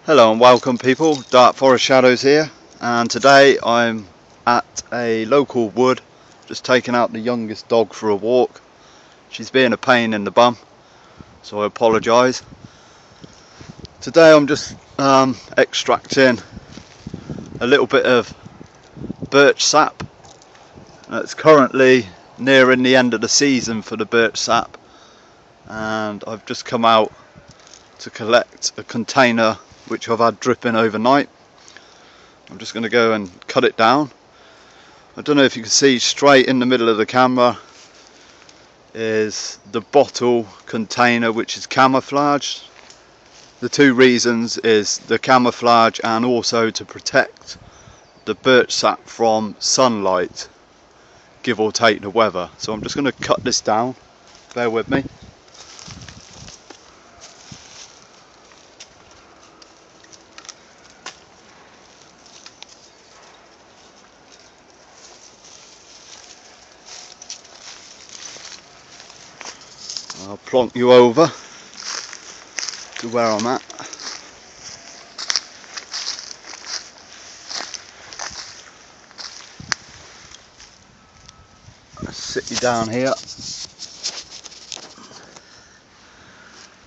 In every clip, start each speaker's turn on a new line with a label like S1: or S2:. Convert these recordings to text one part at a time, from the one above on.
S1: Hello and welcome people, Dark Forest Shadows here, and today I'm at a local wood, just taking out the youngest dog for a walk. She's being a pain in the bum, so I apologise. Today I'm just extracting a little bit of birch sap. It's currently nearing the end of the season for the birch sap, and I've just come out to collect a container which I've had dripping overnight. I'm just going to go and cut it down. I don't know if you can see, straight in the middle of the camera is the bottle container, which is camouflaged. The two reasons is the camouflage and also to protect the birch sap from sunlight, give or take the weather. So I'm just going to cut this down, bear with me. I'll plonk you over to where I'm at. I'll sit you down here.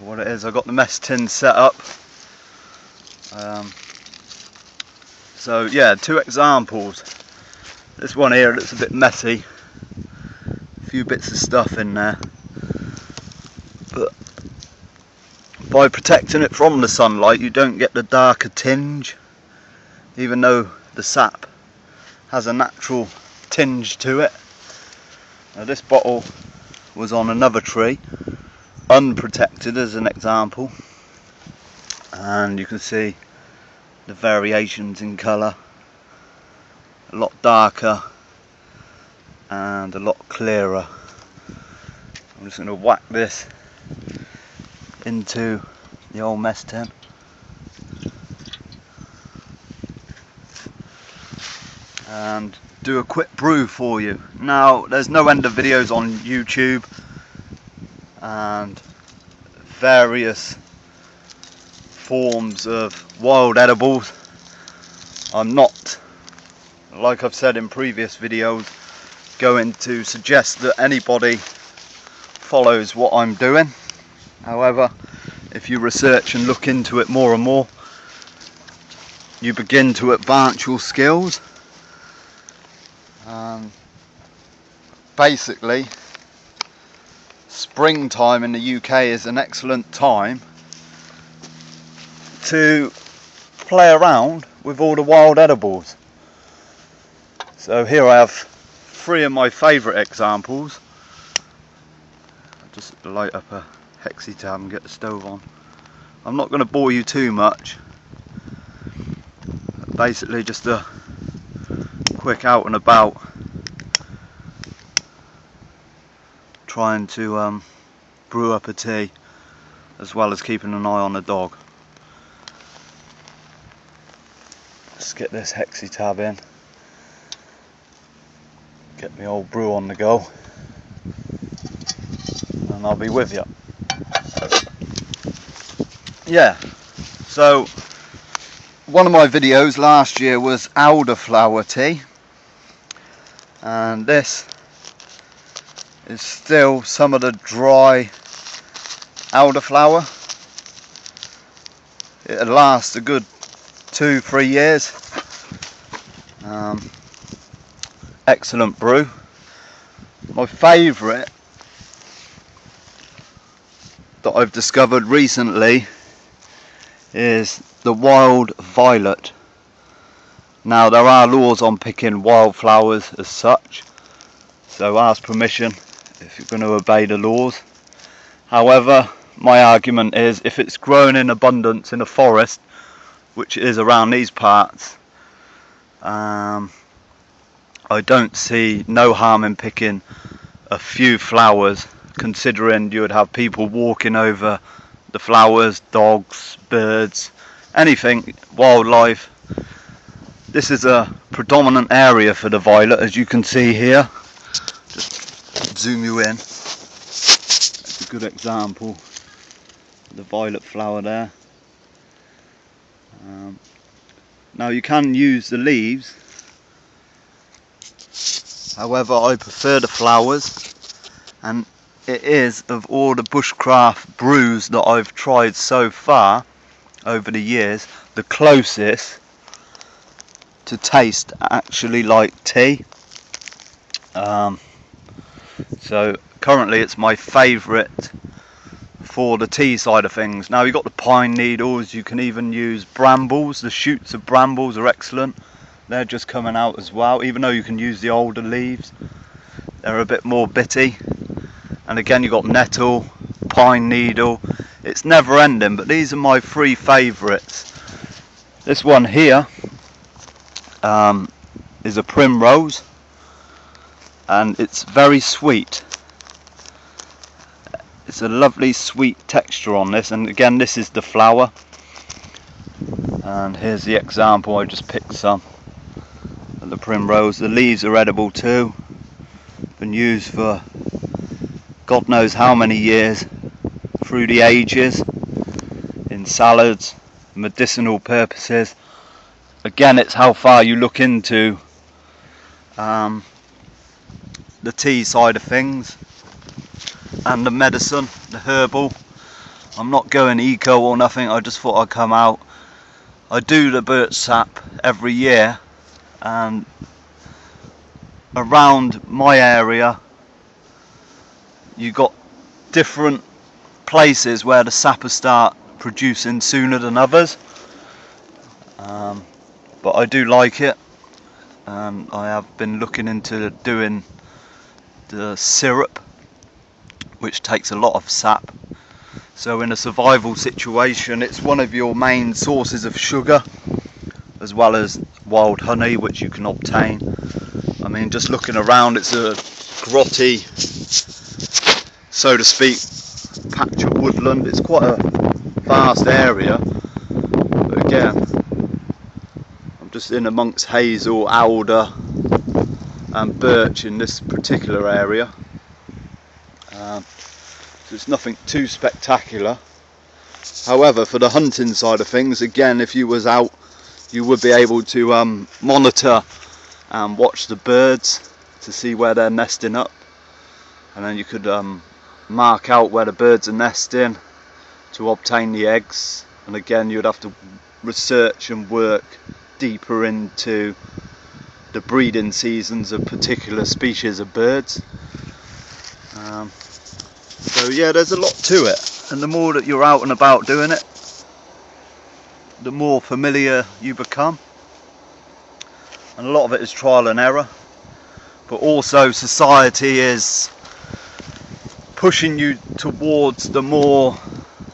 S1: What it is, I've got the mess tin set up. So yeah, two examples. This one here looks a bit messy. A few bits of stuff in there. But by protecting it from the sunlight, you don't get the darker tinge, even though the sap has a natural tinge to it. Now, this bottle was on another tree, unprotected as an example, and you can see the variations in colour, a lot darker and a lot clearer. I'm just going to whack this into the old mess tin. And do a quick brew for you. Now, there's no end of videos on YouTube and various forms of wild edibles. I'm not, like I've said in previous videos, going to suggest that anybody follows what I'm doing. However, if you research and look into it more and more, you begin to advance your skills. Basically, springtime in the UK is an excellent time to play around with all the wild edibles. So here I have three of my favourite examples. I'll just light up a hexi tab and get the stove on. I'm not going to bore you too much. Basically just a quick out and about, trying to brew up a tea as well as keeping an eye on the dog. Let's get this hexi tab in, get my old brew on the go, and I'll be with you. Yeah, so one of my videos last year was elderflower tea, and this is still some of the dry elderflower. It'll last a good 2-3 years. Excellent brew. My favourite that I've discovered recently is the wild violet. Now, there are laws on picking wildflowers as such, so ask permission if you're going to obey the laws. However, my argument is, if it's grown in abundance in a forest, which is around these parts, I don't see no harm in picking a few flowers, considering you would have people walking over the flowers, dogs, birds, anything, wildlife. This is a predominant area for the violet, as you can see here. Just zoom you in. That's a good example. The violet flower there. Now you can use the leaves, however I prefer the flowers, and it is, of all the bushcraft brews that I've tried so far over the years, the closest to taste actually like tea. So currently it's my favourite for the tea side of things. Now you've got the pine needles, you can even use brambles. The shoots of brambles are excellent. They're just coming out as well, even though you can use the older leaves. They're a bit more bitty. And again, you've got nettle, pine needle. It's never ending, but these are my three favourites. This one here is a primrose, and it's very sweet. It's a lovely sweet texture on this, and again this is the flower, and here's the example. I just picked some of the primrose. The leaves are edible too, been used for God knows how many years, through the ages, in salads, medicinal purposes. Again, it's how far you look into the tea side of things and the medicine, the herbal. I'm not going eco or nothing, I just thought I'd come out. I do the birch sap every year, and around my area you got different places where the sappers start producing sooner than others, but I do like it, and I have been looking into doing the syrup, which takes a lot of sap. So in a survival situation, it's one of your main sources of sugar, as well as wild honey, which you can obtain. I mean, just looking around, it's a grotty, so to speak, patch of woodland. It's quite a vast area, but again, I'm just in amongst hazel, alder and birch in this particular area. So it's nothing too spectacular. However, for the hunting side of things, again, if you was out, you would be able to monitor and watch the birds to see where they're nesting up, and then you could mark out where the birds are nesting to obtain the eggs. And again, you'd have to research and work deeper into the breeding seasons of particular species of birds. So yeah, there's a lot to it, and the more that you're out and about doing it, the more familiar you become, and a lot of it is trial and error, but also society is pushing you towards the more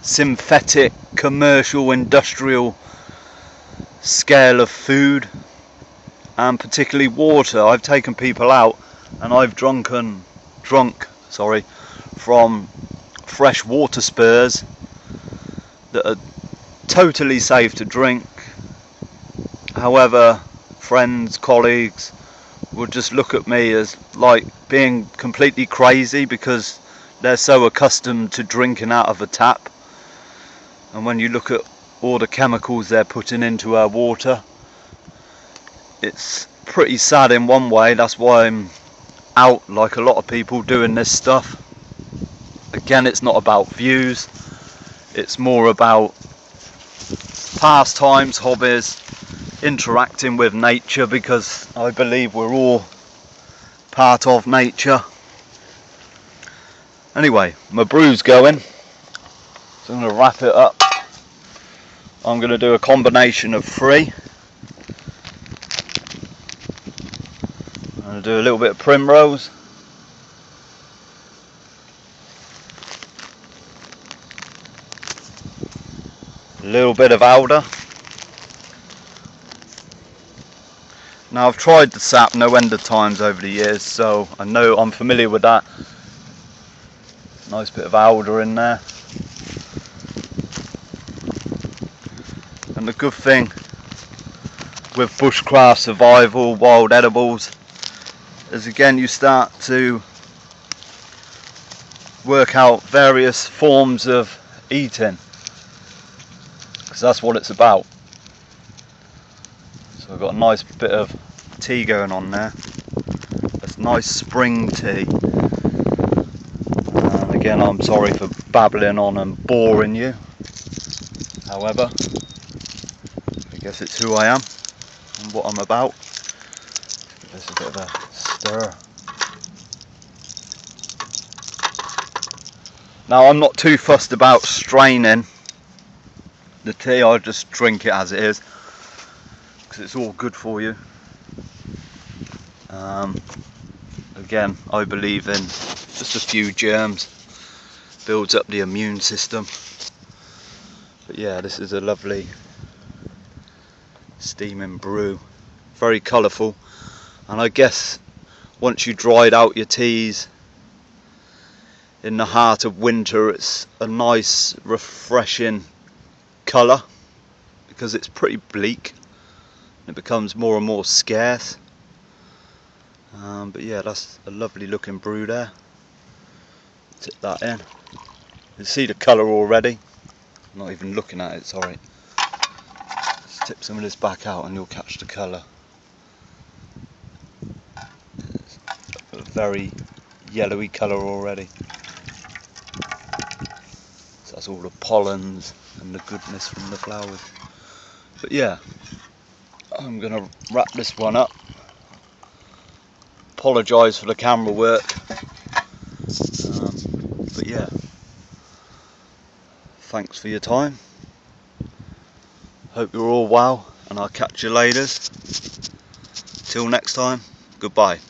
S1: synthetic, commercial, industrial scale of food, and particularly water. I've taken people out and I've drunk from fresh water spurs that are totally safe to drink. However, friends, colleagues would just look at me as like being completely crazy, because they're so accustomed to drinking out of a tap. And when you look at all the chemicals they're putting into our water, it's pretty sad in one way. That's why I'm out, like a lot of people, doing this stuff. Again, it's not about views, it's more about pastimes, hobbies, interacting with nature, because I believe we're all part of nature. Anyway, my brew's going, so I'm going to wrap it up. I'm going to do a combination of 3. I'm going to do a little bit of primrose, a little bit of alder. Now, I've tried the sap no end of times over the years, so I know I'm familiar with that. Nice bit of alder in there. And the good thing with bushcraft survival, wild edibles, is again you start to work out various forms of eating, because that's what it's about. So I've got a nice bit of tea going on there. It's nice spring tea. And again, I'm sorry for babbling on and boring you. However, I guess it's who I am and what I'm about. Give this a bit of a stir. Now, I'm not too fussed about straining the tea. I just drink it as it is because it's all good for you. Again, I believe in just a few germs, builds up the immune system. But yeah, this is a lovely steaming brew, very colourful, and I guess once you dried out your teas in the heart of winter, it's a nice refreshing colour because it's pretty bleak. It becomes more and more scarce. But yeah, that's a lovely looking brew there. Tip that in. You can see the colour already. I'm not even looking at it, sorry. Just tip some of this back out and you'll catch the colour. It's a very yellowy colour already. So that's all the pollens and the goodness from the flowers. But yeah, I'm going to wrap this one up. Apologise for the camera work, but yeah, thanks for your time. Hope you're all well, and I'll catch you later. Till next time, goodbye.